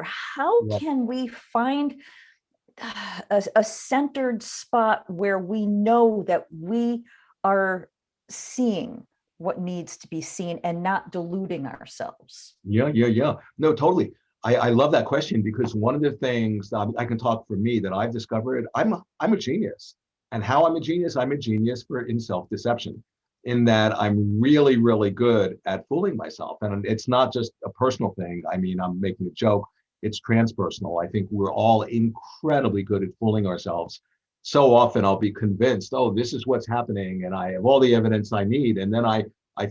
How Yeah. can we find a centered spot where we know that we are seeing what needs to be seen and not deluding ourselves? Yeah. No, totally. I love that question because one of the things I can talk for me that I've discovered, I'm a genius. And how I'm a genius for in self-deception, in that I'm really, really good at fooling myself. And it's not just a personal thing. I mean, I'm making a joke. It's transpersonal. I think we're all incredibly good at fooling ourselves. So often I'll be convinced, oh, this is what's happening, and I have all the evidence I need. And then I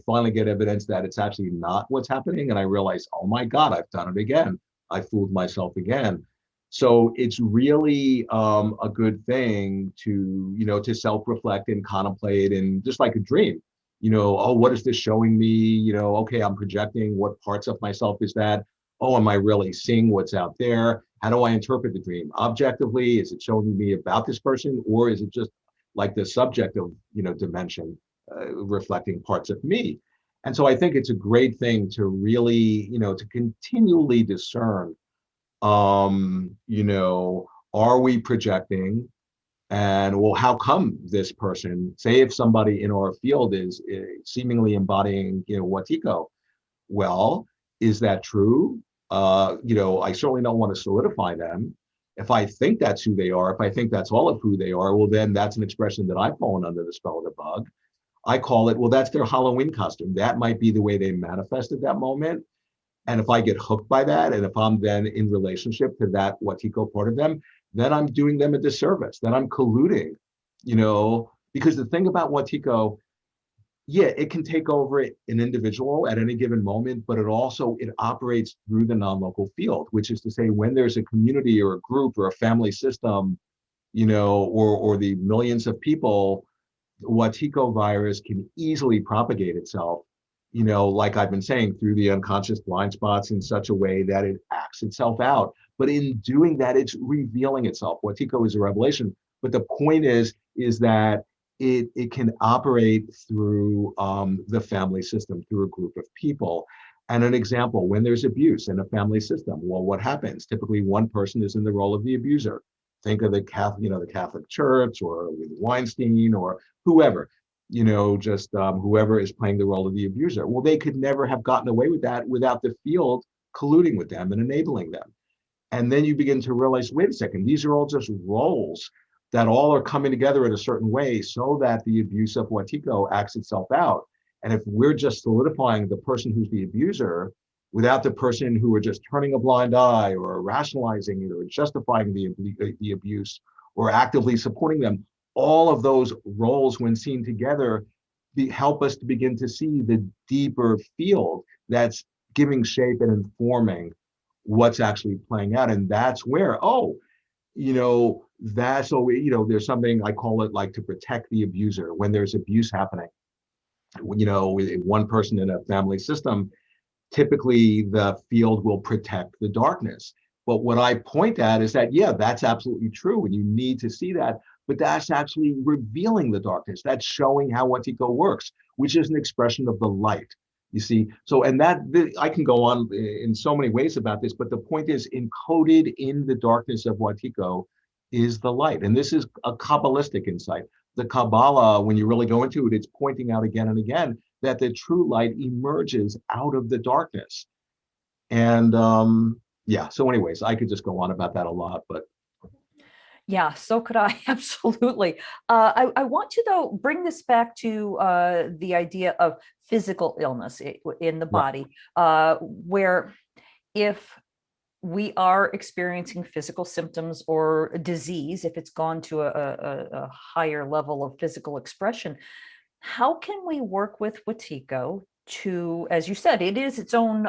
finally get evidence that it's actually not what's happening. And I realize, oh my God, I've done it again. I fooled myself again. So it's really a good thing to, to self-reflect and contemplate, and just like a dream, oh, what is this showing me? Okay, I'm projecting. What parts of myself is that? Oh, am I really seeing what's out there? How do I interpret the dream? Objectively, is it showing me about this person, or is it just like the subjective, dimension, reflecting parts of me? And so I think it's a great thing to really, to continually discern, are we projecting? And well, how come this person, say if somebody in our field is seemingly embodying, Wetiko, well, is that true? I certainly don't want to solidify them. If I think that's who they are, if I think that's all of who they are, well, then that's an expression that I've fallen under the spell of the bug. I call it, well, that's their Halloween costume. That might be the way they manifest at that moment. And if I get hooked by that, and if I'm then in relationship to that Wetiko part of them, then I'm doing them a disservice. Then I'm colluding, because the thing about Wetiko, yeah, it can take over an individual at any given moment, but it operates through the non-local field, which is to say, when there's a community or a group or a family system, or the millions of people, Wetiko virus can easily propagate itself, like I've been saying, through the unconscious blind spots in such a way that it acts itself out. But in doing that, it's revealing itself. Wetiko is a revelation. But the point is that it can operate through the family system, through a group of people. And an example, when there's abuse in a family system, well, what happens? Typically, one person is in the role of the abuser. Think of the Catholic Church, or Weinstein, or whoever, just whoever is playing the role of the abuser. Well, they could never have gotten away with that without the field colluding with them and enabling them. And then you begin to realize, wait a second, these are all just roles that all are coming together in a certain way so that the abuse of Wetiko acts itself out. And if we're just solidifying the person who's the abuser without the person who are just turning a blind eye or rationalizing it or justifying the abuse or actively supporting them, all of those roles, when seen together, help us to begin to see the deeper field that's giving shape and informing what's actually playing out. And that's where, there's something, I call it, like, to protect the abuser when there's abuse happening. With one person in a family system, typically the field will protect the darkness. But what I point at is that, yeah, that's absolutely true, and you need to see that. But that's actually revealing the darkness. That's showing how Wetiko works, which is an expression of the light. You see, so, and I can go on in so many ways about this, but the point is, encoded in the darkness of Wetiko is the light. And this is a Kabbalistic insight. The Kabbalah, when you really go into it, it's pointing out again and again that the true light emerges out of the darkness. And so anyways, I could just go on about that a lot, but. Yeah, so could I. Absolutely. I want to, though, bring this back to the idea of physical illness in the body, where if we are experiencing physical symptoms or disease, if it's gone to a higher level of physical expression, how can we work with Wetiko to, as you said, it is its own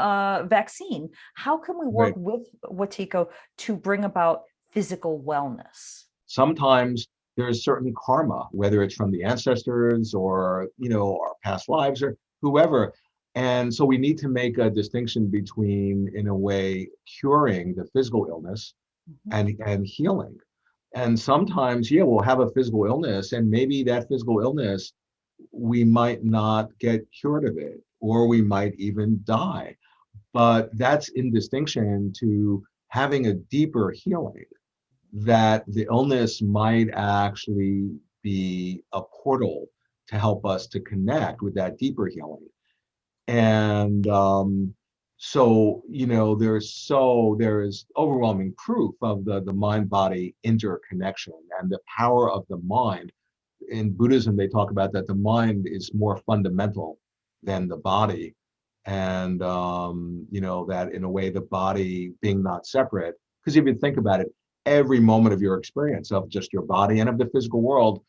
vaccine. How can we work with Wetiko to bring about physical wellness? Sometimes there's certain karma, whether it's from the ancestors or, our past lives or whoever. And so we need to make a distinction between, in a way, curing the physical illness and healing. And sometimes, we'll have a physical illness, and maybe that physical illness, we might not get cured of it, or we might even die. But that's in distinction to having a deeper healing, that the illness might actually be a portal to help us to connect with that deeper healing. And so, there is overwhelming proof of the mind-body interconnection and the power of the mind. In Buddhism, they talk about that the mind is more fundamental than the body. And, that in a way, the body being not separate, because if you think about it, every moment of your experience of just your body and of the physical world,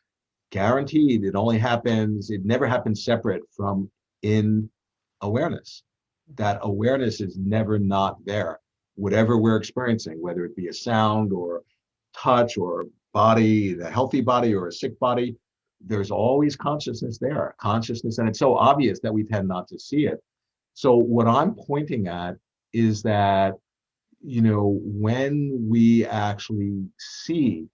guaranteed, it never happens separate from in awareness. That awareness is never not there. Whatever we're experiencing, whether it be a sound or touch or body, the healthy body or a sick body, there's always consciousness there. Consciousness, and it's so obvious that we tend not to see it. So what I'm pointing at is that, when we actually see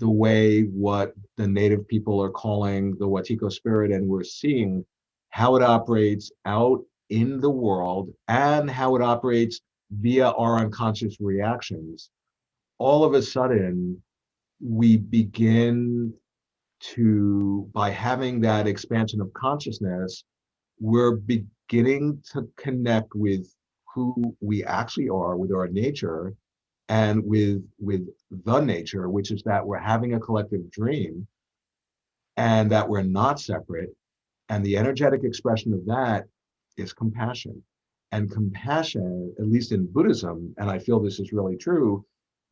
the way what the native people are calling the Wetiko spirit, and we're seeing how it operates out in the world and how it operates via our unconscious reactions, all of a sudden we begin to, by having that expansion of consciousness, we're beginning to connect with who we actually are, with our nature, and with the nature, which is that we're having a collective dream and that we're not separate. And the energetic expression of that is compassion. And compassion, at least in Buddhism, and I feel this is really true,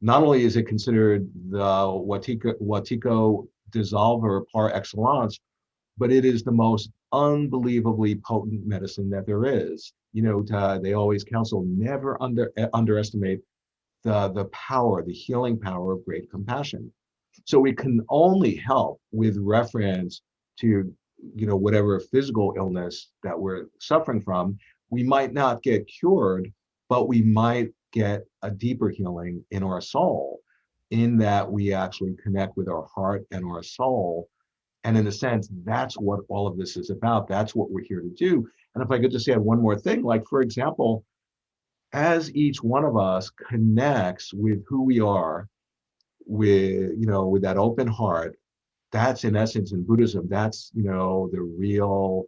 not only is it considered the Wetiko dissolver par excellence, but it is the most unbelievably potent medicine that there is. They always counsel never underestimate the power, the healing power of great compassion. So we can only help with reference to, whatever physical illness that we're suffering from. We might not get cured, but we might get a deeper healing in our soul, in that we actually connect with our heart and our soul. And in a sense, that's what all of this is about. That's what we're here to do. And if I could just add one more thing, like, for example, as each one of us connects with who we are, with that open heart, that's in essence in Buddhism, that's, the real,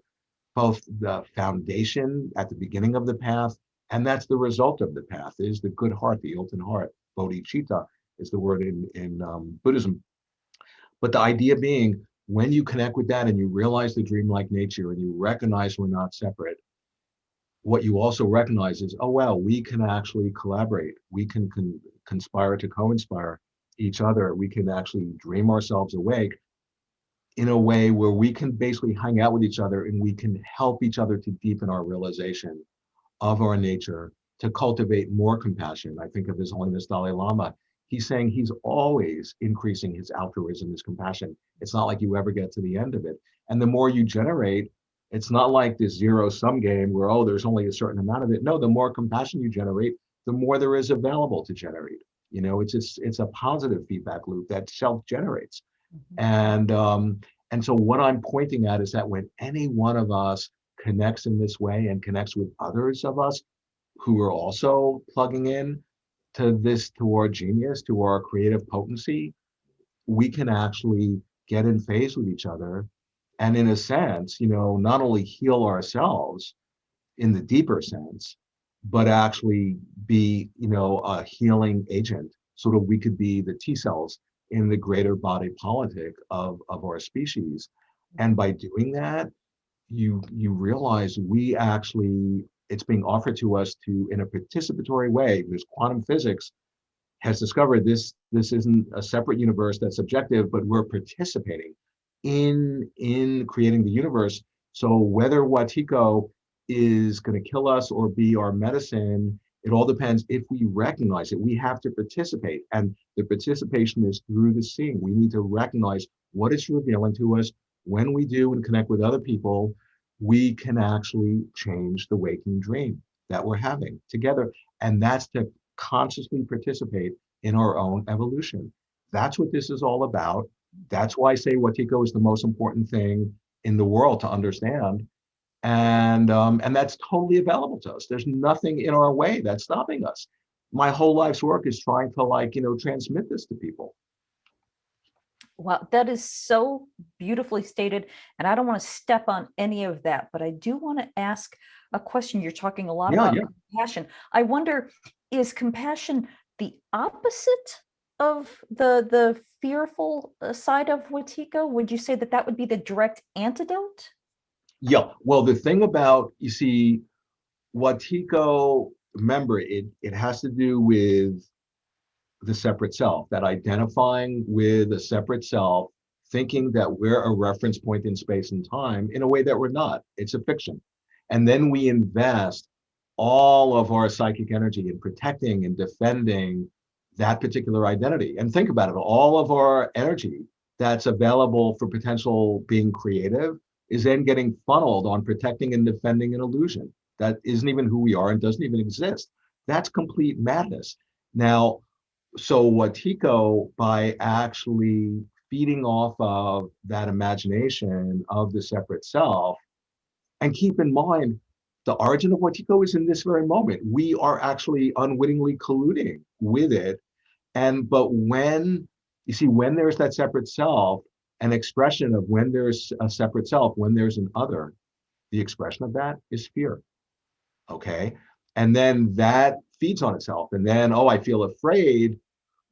both the foundation at the beginning of the path, and that's the result of the path, is the good heart, the open heart. Bodhicitta is the word in Buddhism. But the idea being, when you connect with that and you realize the dreamlike nature and you recognize we're not separate, what you also recognize is, oh, well, we can actually collaborate. We can conspire to co-inspire each other. We can actually dream ourselves awake in a way where we can basically hang out with each other and we can help each other to deepen our realization of our nature, to cultivate more compassion. I think of His Holiness Dalai Lama. He's saying he's always increasing his altruism, his compassion. It's not like you ever get to the end of it. And the more you generate, it's not like this zero-sum game where, oh, there's only a certain amount of it. No, the more compassion you generate, the more there is available to generate. It's a positive feedback loop that self-generates. Mm-hmm. And so what I'm pointing at is that when any one of us connects in this way and connects with others of us who are also plugging in to our genius, to our creative potency, we can actually get in phase with each other. And in a sense, not only heal ourselves in the deeper sense, but actually be, a healing agent, so that we could be the T cells in the greater body politic of our species. And by doing that, you realize we actually, it's being offered to us to, in a participatory way, because quantum physics has discovered this isn't a separate universe that's subjective, but we're participating in creating the universe. So whether Wetiko is going to kill us or be our medicine, it all depends if we recognize it. We have to participate, and the participation is through the seeing. We need to recognize what it's revealing to us. When we do and connect with other people, we can actually change the waking dream that we're having together. And that's to consciously participate in our own evolution. That's what this is all about. That's why I say Wetiko is the most important thing in the world to understand. And that's totally available to us. There's nothing in our way that's stopping us. my whole life's work is trying to like, transmit this to people. Wow, that is so beautifully stated. And I don't want to step on any of that, but I do want to ask a question. You're talking a lot Yeah, about yeah. compassion. I wonder, is compassion the opposite of the fearful side of Wetiko? Would you say that that would be the direct antidote? Yeah. Well, the thing about, you see, Watiko, remember, it has to do with the separate self, that identifying with a separate self, thinking that we're a reference point in space and time in a way that we're not. It's a fiction. And then we invest all of our psychic energy in protecting and defending that particular identity. And think about it, all of our energy that's available for potential being creative is then getting funneled on protecting and defending an illusion that isn't even who we are and doesn't even exist. That's complete madness. Now, so Watiko, by actually feeding off of that imagination of the separate self, and keep in mind, the origin of Watiko is in this very moment. We are actually unwittingly colluding with it. And but when you see, when there's that separate self, an expression of when there's a separate self, when there's an other, the expression of that is fear. Okay. And then that feeds on itself. And then, oh, I feel afraid,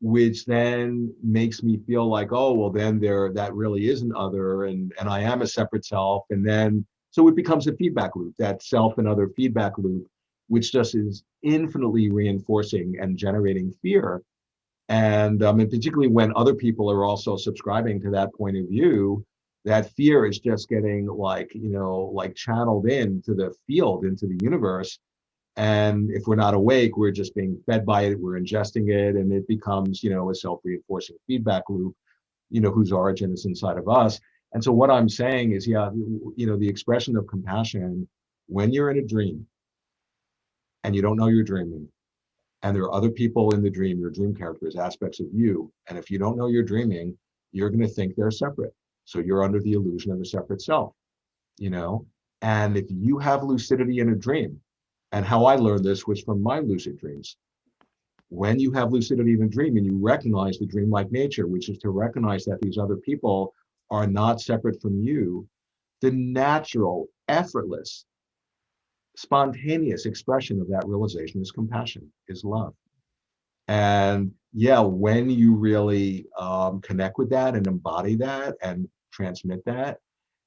which then makes me feel like, oh, well, then that really is an other, and I am a separate self. And then so it becomes a feedback loop, that self and other feedback loop, which just is infinitely reinforcing and generating fear. And particularly when other people are also subscribing to that point of view, that fear is just getting like, like channeled into the field, into the universe. And if we're not awake, we're just being fed by it, we're ingesting it, and it becomes, a self-reinforcing feedback loop, whose origin is inside of us. And so what I'm saying is, yeah, the expression of compassion, when you're in a dream and you don't know you're dreaming, and there are other people in the dream, your dream characters, aspects of you. And if you don't know you're dreaming, you're going to think they're separate. So you're under the illusion of a separate self, you know? And if you have lucidity in a dream, and how I learned this was from my lucid dreams. When you have lucidity in a dream and you recognize the dreamlike nature, which is to recognize that these other people are not separate from you, the natural, effortless, spontaneous expression of that realization is compassion, is love. And yeah, when you really connect with that and embody that and transmit that,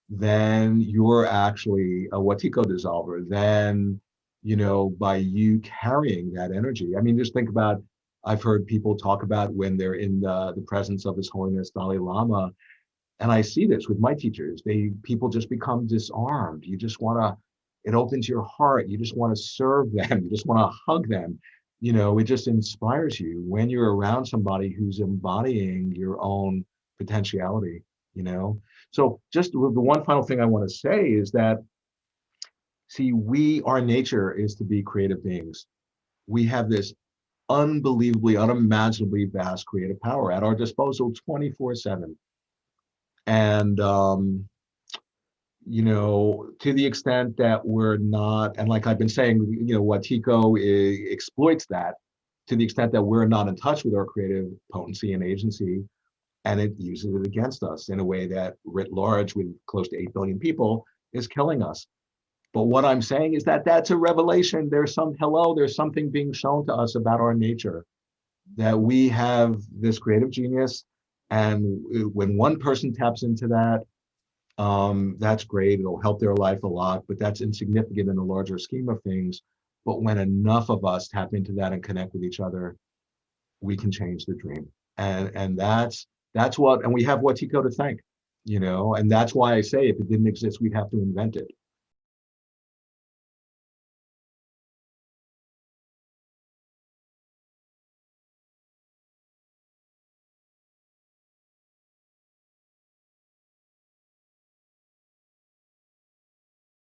then you're actually a Wetiko dissolver. Then, by you carrying that energy. I mean, just think about, I've heard people talk about when they're in the presence of His Holiness Dalai Lama, and I see this with my teachers. People just become disarmed. You just want to, it opens your heart. You just want to serve them. You just want to hug them. It just inspires you when you're around somebody who's embodying your own potentiality, So just the one final thing I want to say is that, see, our nature is to be creative beings. We have this unbelievably, unimaginably vast creative power at our disposal 24/7. And to the extent that we're not, and like I've been saying, Wetiko exploits that to the extent that we're not in touch with our creative potency and agency, and it uses it against us in a way that writ large with close to 8 billion people is killing us. But what I'm saying is that that's a revelation. There's something being shown to us about our nature, that we have this creative genius. And when one person taps into that, that's great. It'll help their life a lot, but that's insignificant in the larger scheme of things. But when enough of us tap into that and connect with each other, we can change the dream. And that's what, and we have Wetiko to thank, and that's why I say if it didn't exist, we'd have to invent it.